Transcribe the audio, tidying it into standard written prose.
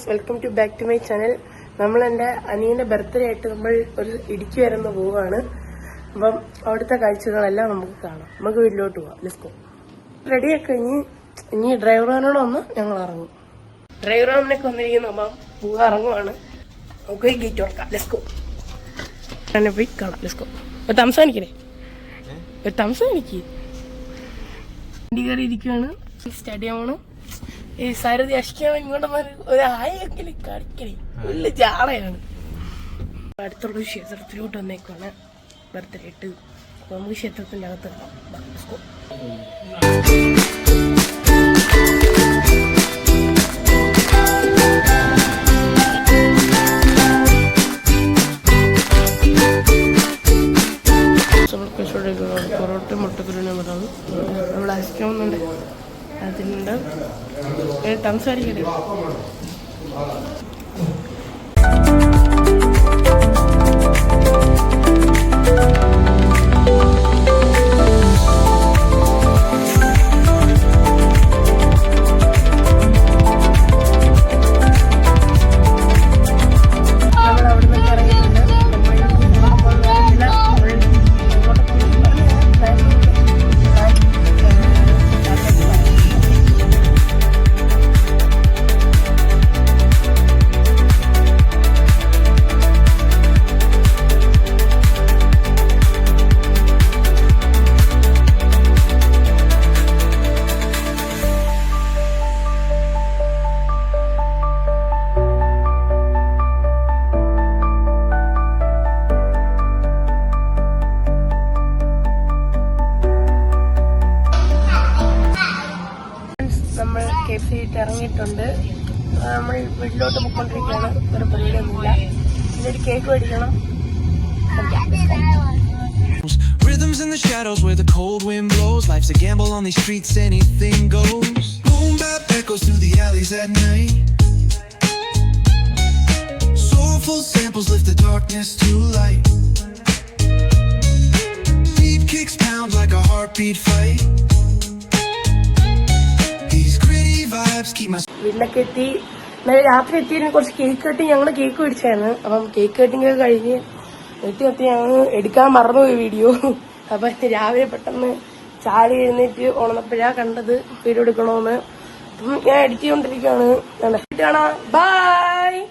Guys, welcome to back to my channel. നമ്മൾ എന്റെ അനിയന്റെ ബർത്ത്ഡേ ആയിട്ട് നമ്മൾ ഒരു ഇടുക്കി വരുന്ന പോവാണ്. അപ്പം അവിടുത്തെ കാഴ്ചകളെല്ലാം നമുക്ക് കാണാം. നമുക്ക് വീട്ടിലോട്ട് പോവാം. Let's go. റെഡിയാക്കി ഇനി ഡ്രൈവറാനോട് വന്ന് ഞങ്ങൾ ഇറങ്ങും. ഡ്രൈവറാനൊക്കെ വന്നിരിക്കുന്നു. അപ്പം പോവാ ഇറങ്ങുവാണ്. നമുക്ക് ഗേറ്റ് തുറക്കാം. Let's go. പോയി കാണാം. Let's go. ഒരു തംസാനിക്കേ, ഒരു തംസാനിക്ക് വണ്ടി കയറി ഇരിക്കുകയാണ്. സ്റ്റേഡിയമാണ്. ഈ സാരഥി അഷിക്കാൻ ഇങ്ങോട്ടൊന്നും ഒരു ആയെങ്കിലും കളിക്കണേ വലിയ ജാളയാണ്. അടുത്തുള്ള ക്ഷേത്രത്തിലോട്ട് വന്നേക്കാണ് ബർത്ത്ഡേ ആയിട്ട്. അപ്പൊ നമുക്ക് ക്ഷേത്രത്തിന്റെ അകത്ത് പൊറോട്ട മുട്ടക്കുരുവിനെ പറഞ്ഞത് നമ്മൾ അഷിക്കാവുന്നുണ്ട്. അതിലുണ്ട് സംസാരിക്കട്ടെ. നമ്മൾ KFC ഇറങ്ങിയിട്ടുണ്ട്. നമ്മൾ വീട്ടിലോട്ട് പോയിക്കൊണ്ടിരിക്കുകയാണ്. ഒരു പരിപാടിയൊന്നുമില്ല. ഇന്നൊരു കേക്ക് മേടിക്കണം. Rhythms in the shadows where the cold wind blows. Life's a gamble on these streets, anything goes. Boom bap echoes through the alleys at night. Soulful samples lift the darkness to light. Beat kicks pound like a heartbeat fight. വീട്ടിലൊക്കെ എത്തി. രാത്രി എത്തിയതിന് കുറച്ച് cake cutting, ഞങ്ങള് cake മേടിച്ചായിരുന്നു. അപ്പം cake cutting ഒക്കെ കഴിഞ്ഞ് എത്തി ഞങ്ങൾ എടുക്കാൻ മറന്നുപോയി വീഡിയോ. അപ്പൊ രാവിലെ പെട്ടെന്ന് ചാടി എഴുന്നേറ്റ് ഉണർന്നപ്പോഴാ കണ്ടത് വീഡിയോ എടുക്കണോന്ന്. അപ്പം ഞാൻ എഡിറ്റ് ചെയ്തോണ്ടിരിക്കുകയാണ്. കാണാം. ബൈ.